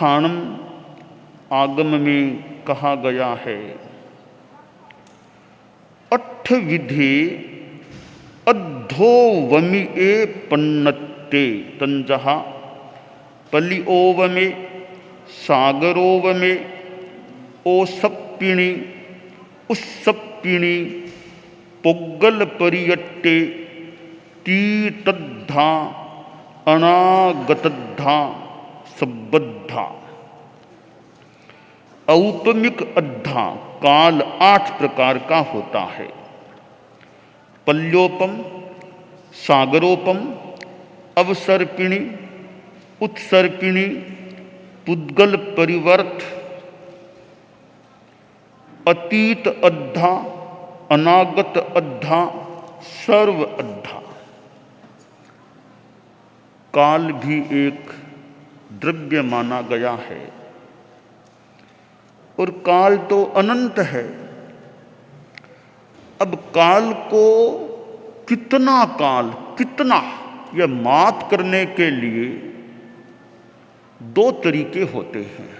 ठाणम आगम में कहा गया है, अट्ठ विधि अद्धोवमि ए पन्नते तंजहा पलिओवमे सागरोवमे ओसप्पिणी उस्सप्पिणी पोग्गल परियट्टे तीतद्धा अनागतद्धा सबद्धा। औपमिक अद्धा काल 8 प्रकार का होता है। पल्योपम, सागरोपम, अवसर्पिणी, उत्सर्पिणी, पुद्गल परिवर्त, अतीत अद्धा, अनागत अद्धा, सर्व अद्धा। काल भी एक द्रव्य माना गया है और काल तो अनंत है। अब काल को कितना काल, कितना, यह माप करने के लिए 2 तरीके होते हैं।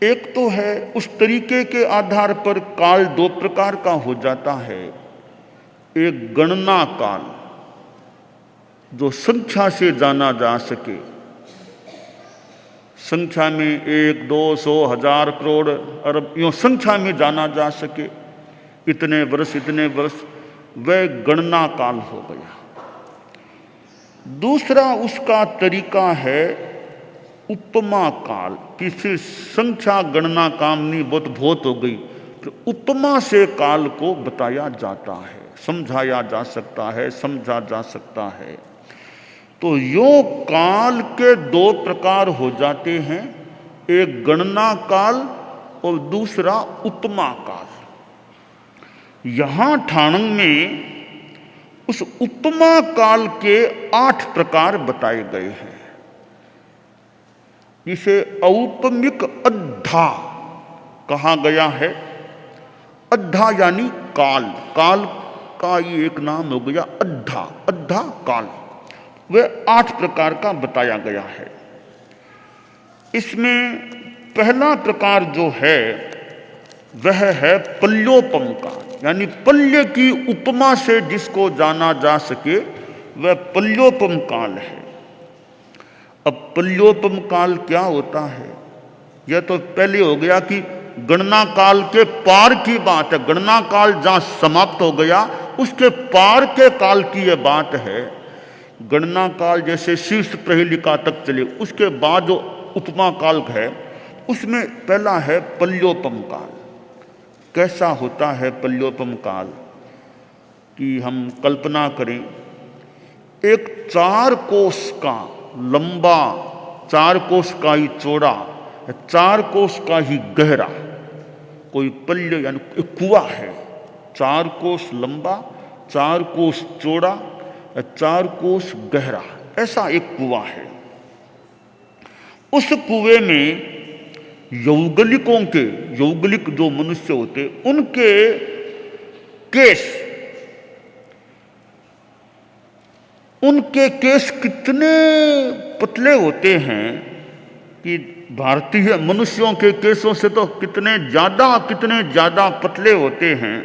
एक तो है उस तरीके के आधार पर काल 2 प्रकार का हो जाता है। एक गणना काल जो संख्या से जाना जा सके, संख्या में 1, 2, 100, 1000, करोड़, अरब, यूं संख्या में जाना जा सके, इतने वर्ष, वह गणना काल हो गया। दूसरा उसका तरीका है उपमा काल, किसी संख्या गणना काम नहीं, बहुत हो गई, तो उपमा से काल को बताया जाता है, समझाया जा सकता है, समझा जा सकता है। तो यो काल के 2 प्रकार हो जाते हैं, एक गणना काल और दूसरा उपमा काल। यहां ठाणंग में उस उपमा काल के 8 प्रकार बताए गए हैं, जिसे औपमिक अद्धा कहा गया है। अद्धा यानी काल, काल का ये एक नाम हो गया अद्धा, अद्धा काल। वह 8 प्रकार का बताया गया है। इसमें पहला प्रकार जो है वह है पल्योपम काल, यानी पल्य की उपमा से जिसको जाना जा सके वह पल्योपम काल है। अब पल्योपम काल क्या होता है? यह तो पहले हो गया कि गणना काल के पार की बात है। गणना काल जहां समाप्त हो गया उसके पार के काल की यह बात है। गणना काल जैसे शीर्ष प्रहेलिका तक चले, उसके बाद जो उपमा काल है उसमें पहला है पल्योपम काल। कैसा होता है पल्योपम काल कि हम कल्पना करें, एक 4 कोस का लंबा, 4 कोस का ही चौड़ा, 4 कोस का ही गहरा कोई पल्य यानी एक कुआं है। 4 कोस लंबा, 4 कोस चौड़ा, 4 कोस गहरा, ऐसा एक कुआं है। उस कुएं में यौगलिकों के, यौगलिक जो मनुष्य होते उनके केस कितने पतले होते हैं कि भारतीय मनुष्यों के केसों से तो कितने ज्यादा पतले होते हैं।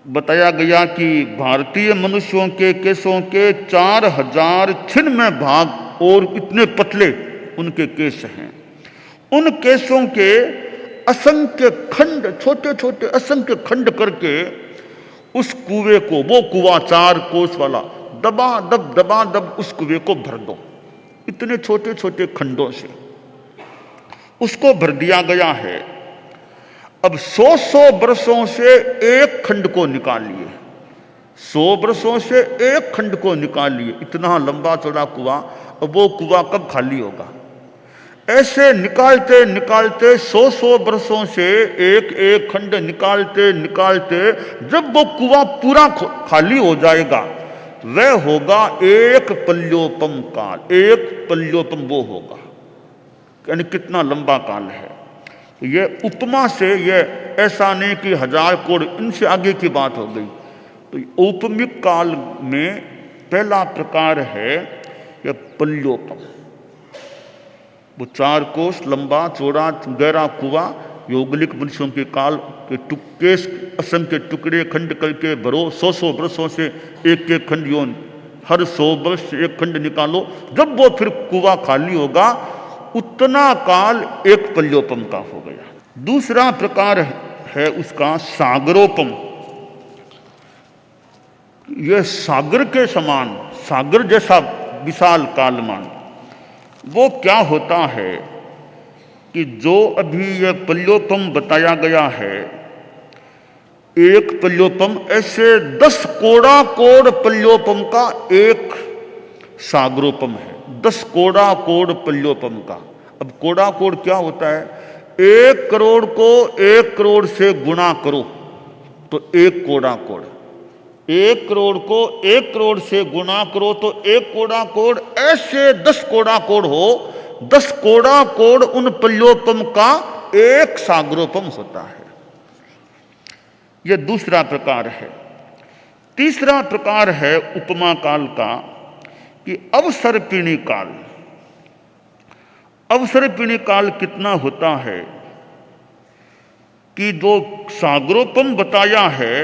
बताया गया कि भारतीय मनुष्यों के केसों के 4096 भाग और इतने पतले उनके केस हैं। उन केसों के असंख्य खंड, छोटे छोटे असंख्य खंड करके उस कुएं को, वो कुआं 4 कोस वाला, दबा उस कुएं को भर दो। इतने छोटे छोटे खंडों से उसको भर दिया गया है। अब 100 वर्षों से एक खंड को निकालिए, 100 वर्षों से एक खंड को निकालिए। इतना लंबा चौड़ा कुआं, अब वो कुआं कब खाली होगा? ऐसे निकालते निकालते 100 वर्षों से एक खंड निकालते जब वो कुआं पूरा खाली हो जाएगा वह होगा एक पल्योपम काल। एक पल्योपम वो होगा, यानी कितना लंबा काल है। यह उपमा से, यह ऐसा नहीं कि 1000 करोड़, इनसे आगे की बात हो गई। तो औपमिक काल में पहला प्रकार है यह पल्योपम। वो 4 कोस लंबा चौड़ा गहरा कुआं, यौगलिक मनुष्यों के काल के केस असंख्य टुकड़े खंड करके भरो, 100 वर्षों से एक एक खंड योन, हर 100 वर्ष से एक खंड निकालो। जब वो फिर कुआं खाली होगा उतना काल एक पल्योपम का हो गया। दूसरा प्रकार है उसका सागरोपम। यह सागर के समान, सागर जैसा विशाल कालमान। वो क्या होता है कि जो अभी यह पल्योपम बताया गया है, एक पल्योपम ऐसे 10 कोड़ा कोड़ पल्योपम का एक सागरोपम है। 10 कोड़ा कोड़ पल्योपम का। अब कोड़ा कोड़ क्या होता है? 1 करोड़ को 1 करोड़ से गुणा करो तो 1 कोड़ा कोड़, 1 करोड़ को 1 करोड़ से गुणा करो तो 1 कोड़ा कोड़। ऐसे 10 कोड़ा कोड़ हो, 10 कोड़ा कोड़ उन पल्योपम का एक सागरोपम होता है। यह दूसरा प्रकार है। तीसरा प्रकार है उपमा काल का कि अवसर्पिणी काल। अवसर्पिणी काल कितना होता है कि जो सागरोपम बताया है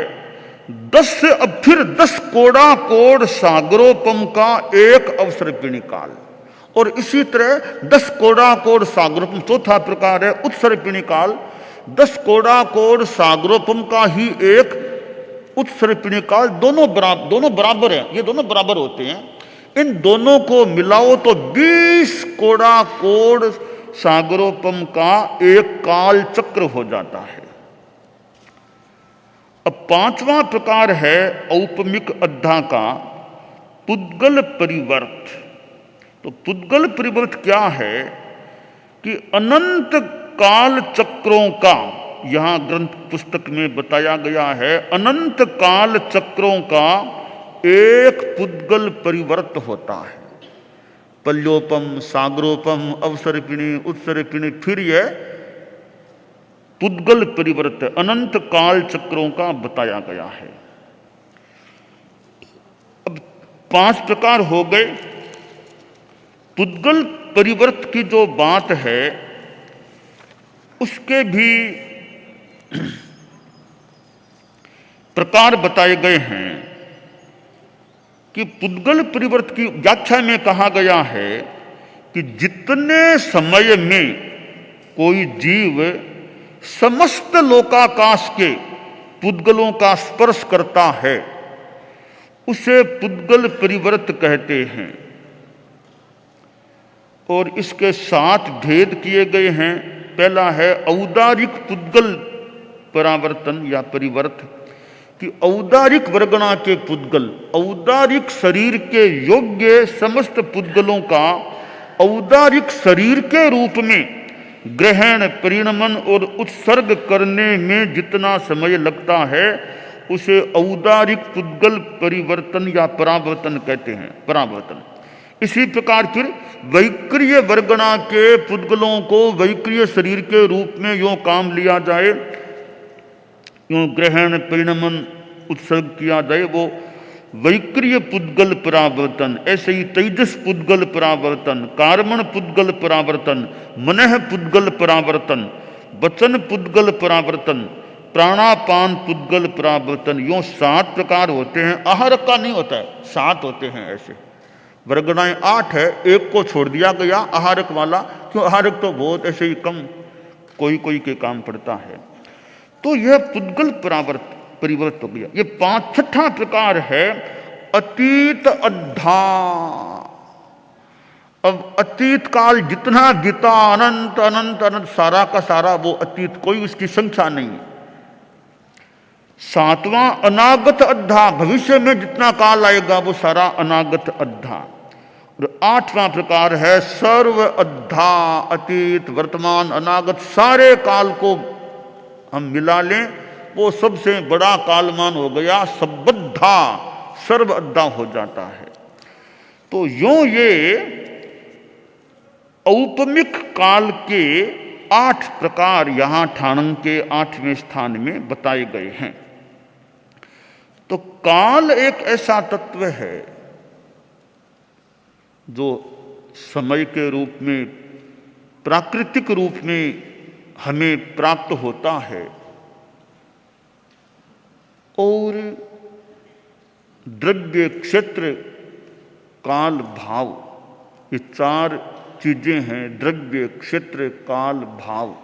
10 से अब फिर 10 कोड़ा कोड़ सागरोपम का एक अवसर्पिणी काल, और इसी तरह 10 कोड़ा कोड़ सागरोपम। चौथा प्रकार है उत्सर्पिणी काल। 10 कोड़ा कोड़ सागरोपम का ही एक उत्सर्पिणी काल। दोनों बराबर हैं, ये दोनों बराबर होते हैं। इन दोनों को मिलाओ तो 20 कोड़ा कोड़ सागरोपम का एक काल चक्र हो जाता है। अब पांचवा प्रकार है औपमिक अद्धा का पुद्गल परिवर्त। तो पुद्गल परिवर्त क्या है कि अनंत काल चक्रों का, यहां ग्रंथ पुस्तक में बताया गया है, अनंत काल चक्रों का एक पुद्गल परिवर्त होता है। पल्योपम, सागरोपम, अवसर्पिणी, उत्सर्पिणी, फिर यह पुद्गल परिवर्त अनंत काल चक्रों का बताया गया है। अब 5 प्रकार हो गए। पुद्गल परिवर्त की जो बात है उसके भी प्रकार बताए गए हैं कि पुद्गल परिवर्त की व्याख्या में कहा गया है कि जितने समय में कोई जीव समस्त लोकाकाश के पुद्गलों का स्पर्श करता है उसे पुद्गल परिवर्त कहते हैं। और इसके 7 भेद किए गए हैं। पहला है औदारिक पुद्गल परावर्तन या परिवर्त, कि औदारिक वर्गणा के पुद्गल, औदारिक शरीर के योग्य समस्त पुद्गलों का औदारिक शरीर के रूप में ग्रहण, परिणमन और उत्सर्ग करने में जितना समय लगता है उसे औदारिक पुद्गल परिवर्तन या परावर्तन कहते हैं। परावर्तन। इसी प्रकार फिर वैक्रिय वर्गणा के पुद्गलों को वैक्रिय शरीर के रूप में यूं काम लिया जाए, यूं ग्रहण, परिणमन, उत्सर्ग किया जाए, वो वैक्रिय पुद्गल परावर्तन। ऐसे ही तेजस पुद्गल परावर्तन, कार्मण पुद्गल परावर्तन, मनः पुद्गल परावर्तन, वचन पुद्गल परावर्तन, प्राणापान पुद्गल परावर्तन। यूं 7 प्रकार होते हैं। आहारक का नहीं होता है, 7 होते हैं। ऐसे वर्गणाएं 8 है, एक को छोड़ दिया गया आहारक वाला, क्यों आहारक तो बहुत ऐसे ही कम कोई कोई के काम पड़ता है। तो यह पुद्गल परिवर्त हो गया। ये 6वां प्रकार है अतीत अद्धा। अब अतीत काल जितना बीता, अनंत अनंत अनंत, सारा का सारा वो अतीत, कोई उसकी संख्या नहीं। 7वां अनागत अद्धा, भविष्य में जितना काल आएगा वो सारा अनागत अद्धा। और 8वां प्रकार है सर्व अद्धा, अतीत, वर्तमान, अनागत, सारे काल को हम मिला लें वो सबसे बड़ा कालमान हो गया, सबद्धा, सर्व अद्धा हो जाता है। तो यूं ये औपमिक काल के 8 प्रकार यहां ठाणंग के 8वें स्थान में बताए गए हैं। तो काल एक ऐसा तत्व है जो समय के रूप में प्राकृतिक रूप में हमें प्राप्त होता है और द्रव्य, क्षेत्र, काल, भाव, ये 4 चीजें हैं। द्रव्य, क्षेत्र, काल, भाव।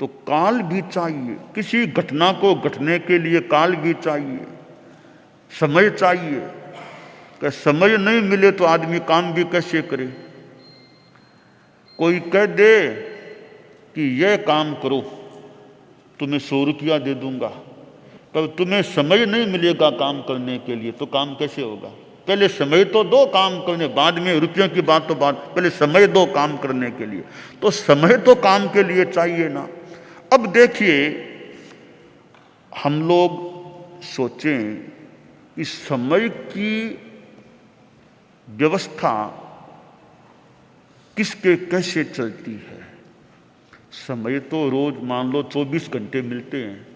तो काल भी चाहिए, किसी घटना को घटने के लिए काल भी चाहिए, समय चाहिए। कि समय नहीं मिले तो आदमी काम भी कैसे करे। कोई कह दे कि यह काम करो, तुम्हें 100 रुपया दे दूंगा, तो तुम्हें समय नहीं मिलेगा काम करने के लिए, तो काम कैसे होगा। पहले समय तो दो काम करने, बाद में रुपयों की बात तो बाद, पहले समय दो काम करने के लिए। तो समय तो काम के लिए चाहिए ना। अब देखिए, हम लोग सोचें इस समय की व्यवस्था किसके कैसे चलती है। समय तो रोज मान लो 24 घंटे मिलते हैं।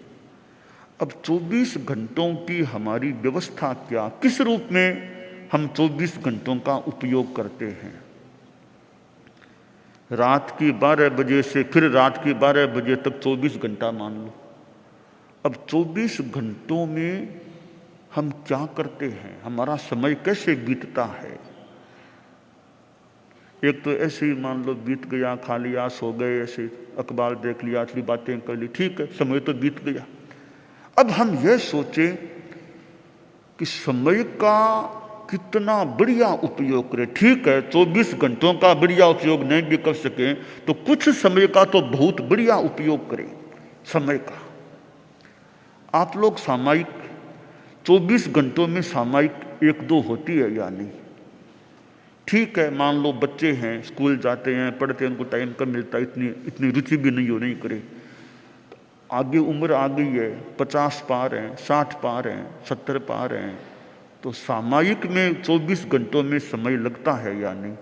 अब 24 घंटों की हमारी व्यवस्था क्या, किस रूप में हम 24 घंटों का उपयोग करते हैं। रात की 12 बजे से फिर रात की 12 बजे तक 24 घंटा मान लो। अब 24 घंटों में हम क्या करते हैं, हमारा समय कैसे बीतता है। एक तो ऐसे ही मान लो बीत गया, खा लिया, सो गए, ऐसे अखबार देख लिया, थोड़ी बातें कर ली, ठीक है, समय तो बीत गया। अब हम यह सोचें कि समय का कितना बढ़िया उपयोग करें। ठीक है, 24 घंटों का बढ़िया उपयोग नहीं भी कर सकें तो कुछ समय का तो बहुत बढ़िया उपयोग करें। समय का आप लोग सामायिक 24 घंटों में सामायिक 1-2 होती है या नहीं। ठीक है, मान लो बच्चे हैं, स्कूल जाते हैं, पढ़ते हैं, उनको टाइम कम मिलता है, इतनी रुचि भी नहीं हो, नहीं करे। आगे उम्र आ गई है, 50 पार हैं, 60 पार हैं, 70 पार हैं, तो सामायिक में 24 घंटों में समय लगता है या नहीं।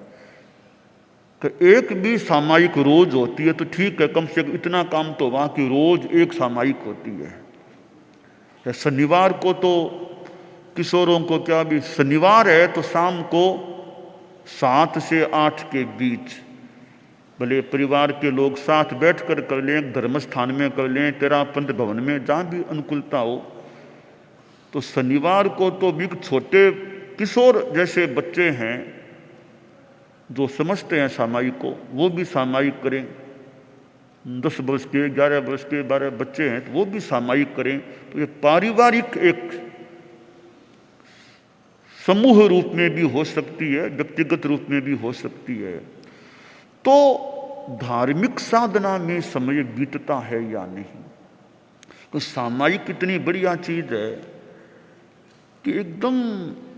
कि एक भी सामायिक रोज होती है तो ठीक है, कम से कम इतना काम तो हुआ कि रोज एक सामायिक होती है। शनिवार को तो किशोरों को क्या, भी शनिवार है तो शाम को 7 से 8 के बीच, भले परिवार के लोग साथ बैठकर कर लें, धर्म स्थान में कर लें, तेरा पंथ भवन में, जहाँ भी अनुकूलता हो। तो शनिवार को तो भी छोटे किशोर जैसे बच्चे हैं जो समझते हैं सामायिक को, वो भी सामायिक करें। 10 वर्ष के, 11 वर्ष के, 12 बच्चे हैं तो वो भी सामायिक करें। तो ये पारिवारिक एक समूह रूप में भी हो सकती है, व्यक्तिगत रूप में भी हो सकती है। तो धार्मिक साधना में समय बीतता है या नहीं। तो सामायिक इतनी बढ़िया चीज है कि एकदम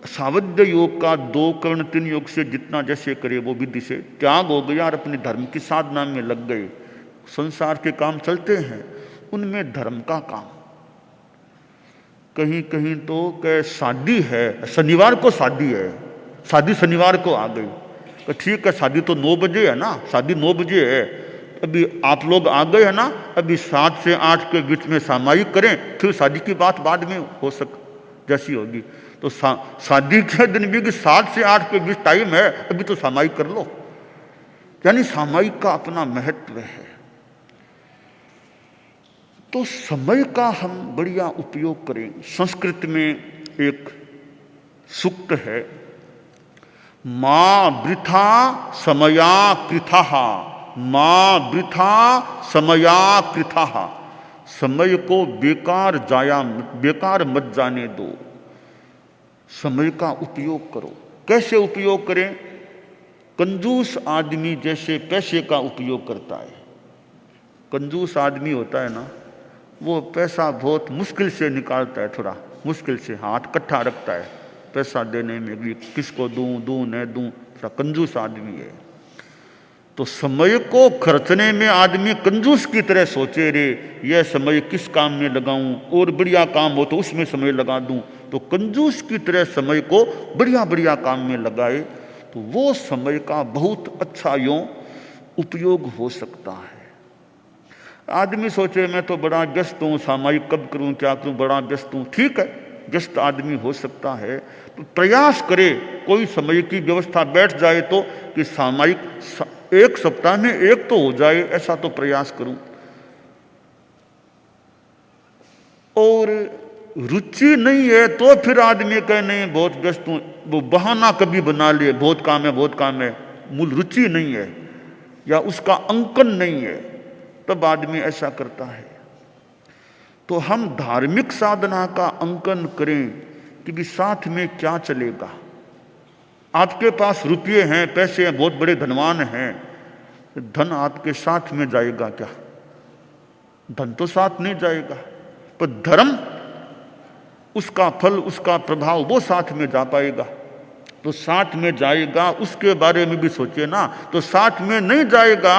सावध्य योग का 2 कर्ण 3 योग से जितना जैसे करे वो विधि से त्याग हो गया और अपने धर्म की साधना में लग गए। संसार के काम चलते हैं, उनमें धर्म का काम। कहीं कहीं तो क्या शादी है, शनिवार को शादी है, शादी शनिवार को आ गई, तो ठीक है, शादी तो 9 बजे है ना, शादी 9 बजे है, अभी आप लोग आ गए है ना, अभी 7 से 8 के बीच में सामायिक करें, फिर शादी की बात बाद में हो जैसी होगी। तो शादी के दिन भी 7 से 8 के बीच टाइम है, अभी तो सामायिक कर लो। यानी सामायिक का अपना महत्व है। तो समय का हम बढ़िया उपयोग करें। संस्कृत में एक सूक्त है, मां वृथा समया कृथः, मां वृथा समया कृथः। समय को बेकार मत जाने दो, समय का उपयोग करो। कैसे उपयोग करें। कंजूस आदमी जैसे पैसे का उपयोग करता है। कंजूस आदमी होता है ना, वो पैसा बहुत मुश्किल से निकालता है, थोड़ा मुश्किल से हाथ इकट्ठा रखता है पैसा देने में भी, किसको दूं न दूं, थोड़ा कंजूस आदमी है। तो समय को खर्चने में आदमी कंजूस की तरह सोचे, रे यह समय किस काम में लगाऊं, और बढ़िया काम हो तो उसमें समय लगा दूं। तो कंजूस की तरह समय को बढ़िया बढ़िया काम में लगाए तो वो समय का बहुत अच्छा यूं उपयोग हो सकता है। आदमी सोचे मैं तो बड़ा व्यस्त हूँ, सामायिक कब करूँ, क्या करूँ, बड़ा व्यस्त हूँ। ठीक है, व्यस्त आदमी हो सकता है, तो प्रयास करे कोई समय की व्यवस्था बैठ जाए तो कि सामायिक एक सप्ताह में एक तो हो जाए, ऐसा तो प्रयास करूं। और रुचि नहीं है तो फिर आदमी कहे नहीं बहुत व्यस्त हूं, वो बहाना कभी बना लिए, बहुत काम है बहुत काम है। मूल रुचि नहीं है या उसका अंकन नहीं है, तब आदमी ऐसा करता है। तो हम धार्मिक साधना का अंकन करें कि भी साथ में क्या चलेगा। आपके पास रुपये हैं, पैसे हैं, बहुत बड़े धनवान हैं, धन आपके साथ में जाएगा क्या? धन तो साथ नहीं जाएगा, पर धर्म, उसका फल, उसका प्रभाव वो साथ में जा पाएगा। तो साथ में जाएगा उसके बारे में भी सोचिए ना। तो साथ में नहीं जाएगा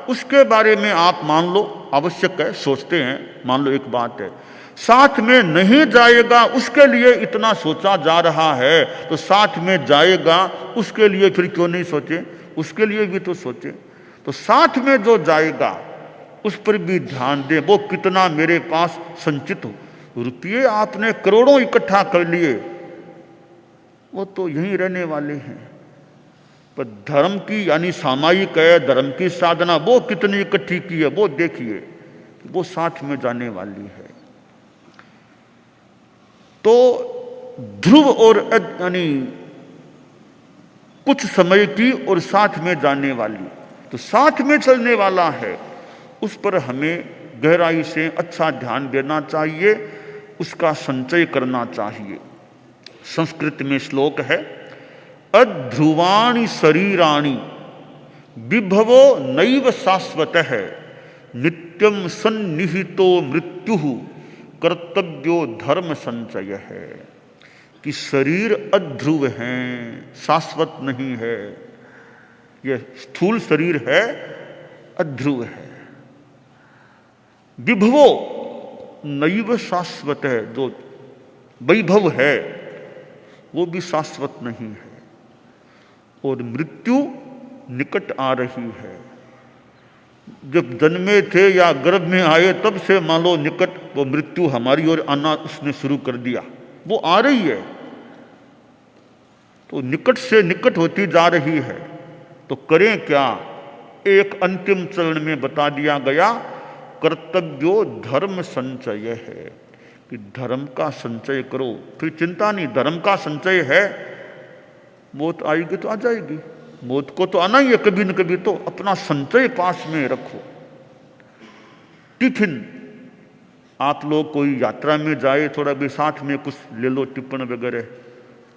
उसके बारे में आप मान लो आवश्यक है, सोचते हैं, मान लो एक बात है। साथ में नहीं जाएगा उसके लिए इतना सोचा जा रहा है, तो साथ में जाएगा उसके लिए फिर क्यों नहीं सोचे? उसके लिए भी तो सोचे। तो साथ में जो जाएगा उस पर भी ध्यान दें, वो कितना मेरे पास संचित हो। रुपये आपने करोड़ों इकट्ठा कर लिए, वो तो यहीं रहने वाले हैं। पर धर्म की यानी सामायिक है, धर्म की साधना वो कितनी इकट्ठी की है, वो देखिए, वो साथ में जाने वाली है। तो ध्रुव और यानी कुछ समय की और साथ में जाने वाली, तो साथ में चलने वाला है, उस पर हमें गहराई से अच्छा ध्यान देना चाहिए, उसका संचय करना चाहिए। संस्कृत में श्लोक है, अध्रुवाणि शरीराणि विभवो नैव शाश्वतः नित्यम सन्निहितो मृत्युः कर्तव्यो धर्म संचय है। कि शरीर अध्रुव हैं, शाश्वत नहीं है। यह स्थूल शरीर है, अध्रुव है। विभवो नैव शाश्वत है, जो वैभव है वो भी शाश्वत नहीं है। और मृत्यु निकट आ रही है। जब जन्मे थे या गर्भ में आए तब से मान लो निकट वो मृत्यु हमारी ओर आना उसने शुरू कर दिया, वो आ रही है। तो निकट से निकट होती जा रही है। तो करें क्या? एक अंतिम चरण में बता दिया गया, कर्तव्यो धर्म संचय है, कि धर्म का संचय करो। फिर चिंता नहीं, धर्म का संचय है। मौत आएगी तो आ जाएगी, मौत को तो आना ही है कभी न कभी, तो अपना संचय पास में रखो। टिफिन, आप लोग कोई यात्रा में जाए, थोड़ा भी साथ में कुछ ले लो, टिफिन वगैरह।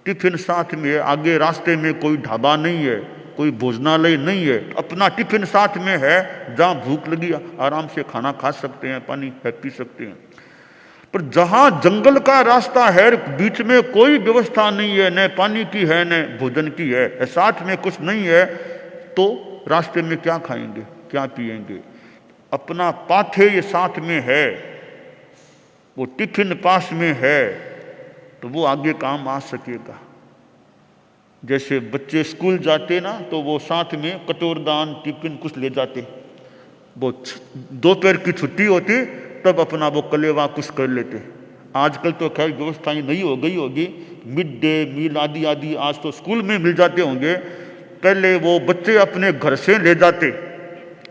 टिफिन साथ में है, आगे रास्ते में कोई ढाबा नहीं है, कोई भोजनालय नहीं है, अपना टिफिन साथ में है, जहां भूख लगी आराम से खाना खा सकते हैं, पानी पी सकते हैं। पर जहां जंगल का रास्ता है, बीच में कोई व्यवस्था नहीं है, न पानी की है न भोजन की है, साथ में कुछ नहीं है, तो रास्ते में क्या खाएंगे, क्या पिएंगे? अपना पाथेय साथ में है, वो टिफिन पास में है, तो वो आगे काम आ सकेगा। जैसे बच्चे स्कूल जाते ना, तो वो साथ में कटोरदान टिफिन कुछ ले जाते। वो दोपहर की छुट्टी होती तब अपना वो कलेवा कुछ कर लेते। आजकल तो खैर व्यवस्थाएं नहीं हो गई होगी, मिड डे मील आदि आदि आज तो स्कूल में मिल जाते होंगे। पहले वो बच्चे अपने घर से ले जाते,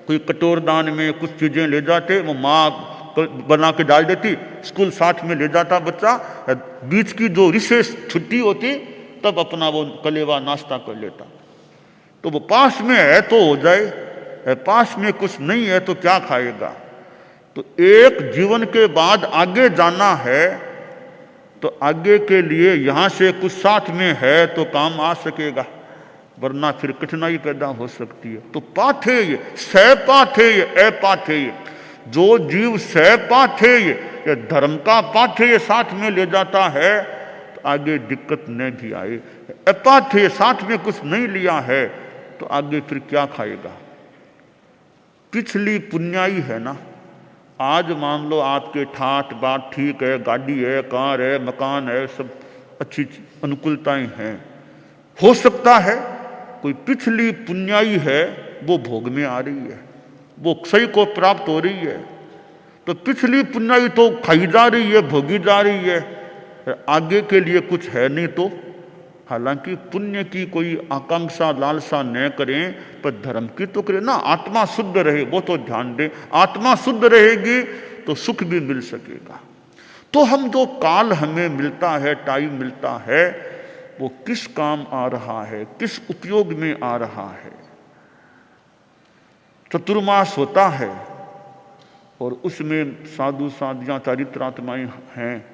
कोई कटोरदान में कुछ चीज़ें ले जाते, वो माँ बना के डाल देती, स्कूल साथ में ले जाता बच्चा। बीच की जो रिसेस छुट्टी होती तब अपना वो कलेवा नाश्ता कर लेता। तो वो पास में है तो हो जाए, पास में कुछ नहीं है तो क्या खाएगा? तो एक जीवन के बाद आगे जाना है, तो आगे के लिए यहाँ से कुछ साथ में है तो काम आ सकेगा, वरना फिर कठिनाई पैदा हो सकती है। तो पाथेय, सपाथेय, अपाथेय, जो जीव सपाथेय या धर्म का पाथेय साथ में ले जाता है तो आगे दिक्कत न भी आए। अपाथेय, साथ में कुछ नहीं लिया है तो आगे फिर क्या खाएगा? पिछली पुण्याई है ना। आज मान लो आपके ठाठ बात ठीक है, गाड़ी है, कार है, मकान है, सब अच्छी अनुकूलताएं हैं। हो सकता है कोई पिछली पुण्याई है वो भोग में आ रही है, वो क्षय को प्राप्त हो रही है। तो पिछली पुण्याई तो खाई जा रही है, भोगी जा रही है, आगे के लिए कुछ है नहीं तो हालांकि पुण्य की कोई आकांक्षा लालसा न करें, पर धर्म की तो करें ना। आत्मा शुद्ध रहे वो तो ध्यान दें। आत्मा शुद्ध रहेगी तो सुख भी मिल सकेगा। तो हम जो काल हमें मिलता है, टाइम मिलता है, वो किस काम आ रहा है, किस उपयोग में आ रहा है। चतुर्मास होता है और उसमें साधु साधियाँ चारित्रात्माएं हैं,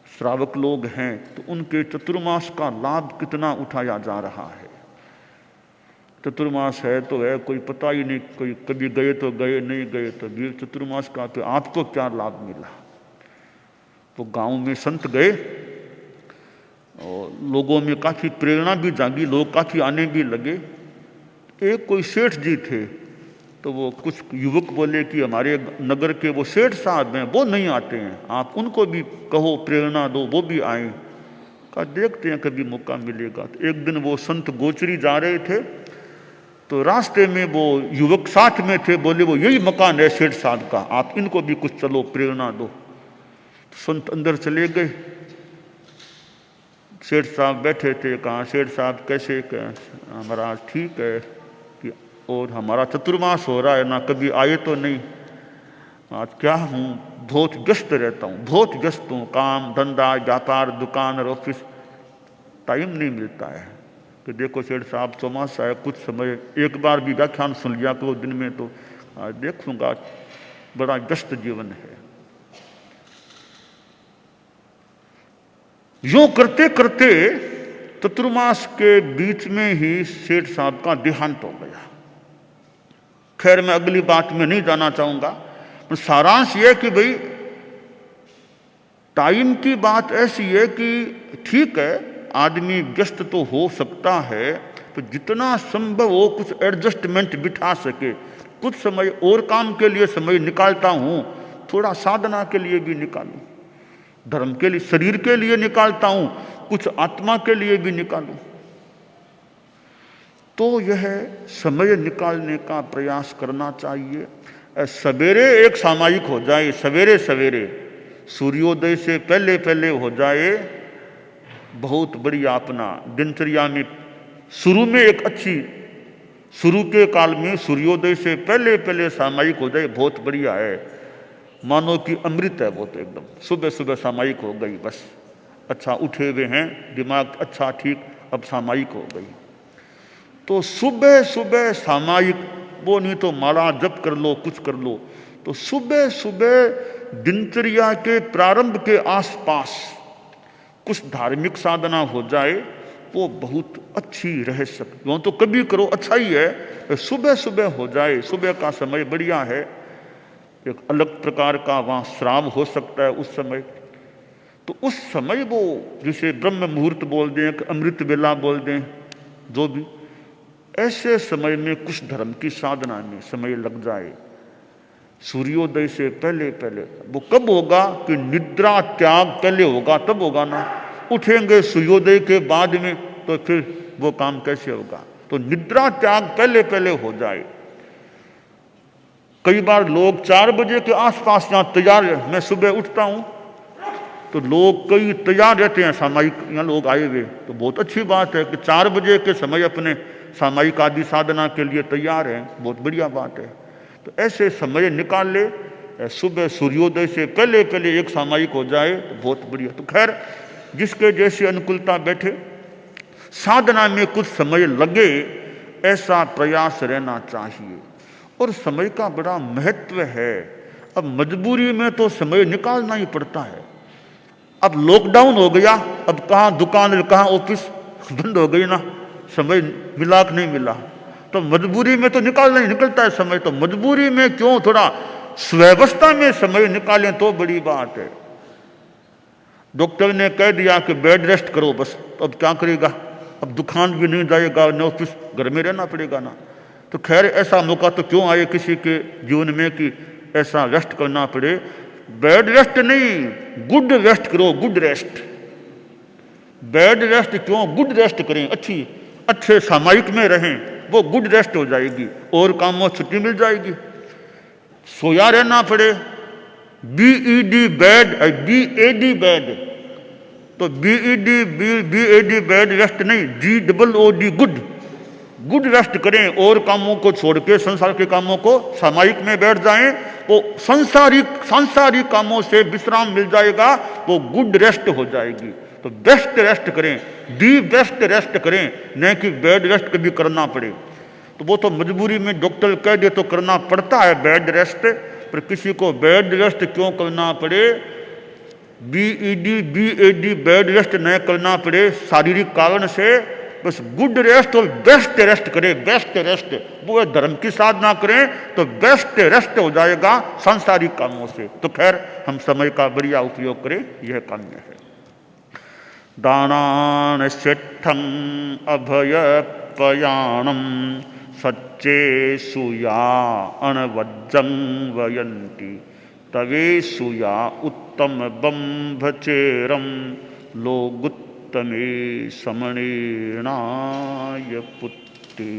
श्रावक लोग हैं, तो उनके चतुर्मास का लाभ कितना उठाया जा रहा है। चतुर्मास है तो है, कोई पता ही नहीं, कोई कभी गए तो गए, नहीं गए तो भी। चतुर्मास का तो आपको क्या लाभ मिला। तो गांव में संत गए और लोगों में काफ़ी प्रेरणा भी जागी, लोग काफ़ी आने भी लगे। एक कोई सेठ जी थे, तो वो कुछ युवक बोले कि हमारे नगर के वो सेठ साहब हैं, वो नहीं आते हैं, आप उनको भी कहो, प्रेरणा दो, वो भी आए। कहा देखते हैं कभी मौका मिलेगा। तो एक दिन वो संत गोचरी जा रहे थे, तो रास्ते में वो युवक साथ में थे, बोले वो यही मकान है सेठ साहब का, आप इनको भी कुछ चलो प्रेरणा दो। तो संत अंदर चले गए। सेठ साहब बैठे थे। कहा सेठ साहब कैसे? हमारा ठीक है कि, और हमारा चतुर्मास हो रहा है ना, कभी आए तो नहीं। आज क्या हूँ, बहुत व्यस्त रहता हूँ, बहुत व्यस्त हूँ, काम धंधा व्यापार दुकान और ऑफिस, टाइम नहीं मिलता है। कि देखो सेठ साहब चौमासा है, कुछ समय एक बार भी व्याख्यान सुन लिया करो दिन में, तो देखूंगा, बड़ा व्यस्त जीवन है। यूं करते करते चतुर्मास के बीच में ही सेठ साहब का देहांत हो गया। खैर मैं अगली बात में नहीं जाना चाहूंगा, पर सारांश यह कि भाई टाइम की बात ऐसी है कि ठीक है आदमी व्यस्त तो हो सकता है, तो जितना संभव हो कुछ एडजस्टमेंट बिठा सके। कुछ समय और काम के लिए समय निकालता हूं, थोड़ा साधना के लिए भी निकालूं, धर्म के लिए, शरीर के लिए निकालता हूं, कुछ आत्मा के लिए भी निकालूं। तो यह समय निकालने का प्रयास करना चाहिए। सवेरे एक सामायिक हो जाए, सवेरे सवेरे सूर्योदय से पहले पहले हो जाए, बहुत बढ़िया। अपना दिनचर्या में शुरू में एक अच्छी, शुरू के काल में सूर्योदय से पहले पहले सामायिक हो जाए, बहुत बढ़िया है। मानो कि अमृत है वो, तो एकदम सुबह सुबह सामायिक हो गई, बस अच्छा उठे हुए हैं, दिमाग अच्छा ठीक, अब सामायिक हो गई। तो सुबह सुबह सामायिक, वो नहीं तो माला जप कर लो, कुछ कर लो। तो सुबह सुबह दिनचर्या के प्रारंभ के आसपास कुछ धार्मिक साधना हो जाए, वो बहुत अच्छी रह सकती। वो तो कभी करो अच्छा ही है, सुबह सुबह हो जाए, सुबह का समय बढ़िया है। एक अलग प्रकार का वहाँ श्राव हो सकता है उस समय। तो उस समय वो जिसे ब्रह्म मुहूर्त बोल दें, अमृत वेला बोल दें, जो भी, ऐसे समय में कुछ धर्म की साधना में समय लग जाए, सूर्योदय से पहले पहले। वो कब होगा कि निद्रा त्याग पहले होगा, तब होगा ना। उठेंगे सूर्योदय के बाद में, तो फिर वो काम कैसे होगा। तो निद्रा त्याग पहले पहले हो जाए। कई बार लोग 4 बजे के आसपास यहाँ तैयार है, मैं सुबह उठता हूँ तो लोग कई तैयार रहते हैं, सामायिक यहाँ लोग आए हुए, तो बहुत अच्छी बात है कि 4 बजे के समय अपने सामायिक आदि साधना के लिए तैयार हैं, बहुत बढ़िया बात है। तो ऐसे समय निकाल ले, सुबह सूर्योदय से पहले पहले एक सामायिक हो जाए तो बहुत बढ़िया। तो खैर जिसके जैसी अनुकूलता बैठे, साधना में कुछ समय लगे, ऐसा प्रयास रहना चाहिए। और समय का बड़ा महत्व है। अब मजबूरी में तो समय निकालना ही पड़ता है। अब लॉकडाउन हो गया, अब कहाँ दुकान कहाँ ऑफिस बंद हो गई ना, समय मिला कि नहीं मिला, तो मजबूरी में तो निकालना ही निकलता है समय। तो मजबूरी में क्यों, थोड़ा स्वावस्था में समय निकालें तो बड़ी बात है। डॉक्टर ने कह दिया कि बेड रेस्ट करो, बस अब क्या करेगा, अब दुकान भी नहीं जाएगा, न ऑफिस, घर में रहना पड़ेगा ना। तो खैर ऐसा मौका तो क्यों आए किसी के जीवन में कि ऐसा रेस्ट करना पड़े। बेड रेस्ट नहीं, गुड रेस्ट करो, गुड रेस्ट। बेड रेस्ट क्यों, गुड रेस्ट करें, अच्छे सामायिक में रहें, वो गुड रेस्ट हो जाएगी और कामों छुट्टी मिल जाएगी। सोया रहना पड़े, BED बेड, BAD बेड, तो BED बैड रेस्ट नहीं, GOOD गुड, गुड रेस्ट करें और कामों को छोड़ के संसार के कामों को सामायिक में बैठ जाएं, वो सांसारिक कामों से विश्राम मिल जाएगा, वो गुड रेस्ट हो जाएगी। तो बेस्ट रेस्ट करें, दी बेस्ट रेस्ट करें, न कि बैड रेस्ट कभी करना पड़े। तो वो तो मजबूरी में डॉक्टर कह दे तो करना पड़ता है बेड रेस्ट, पर किसी को बेड रेस्ट क्यों करना पड़े, BED बेड रेस्ट न करना पड़े शारीरिक कारण से, बस गुड रेस्ट और बेस्ट रेस्ट करें। बेस्ट रेस्ट वो धर्म की साधना करें तो बेस्ट रेस्ट हो जाएगा सांसारिक कामों से। तो खैर हम समय का बढ़िया उपयोग करें, यह काम्य है। दानान शिठं अभय पयाणम सच्चे सुया अनवज्जं वयंती तवे सुया उत्तम बंभचेरम लोगुत्तमे समणेनाय पुत्ते।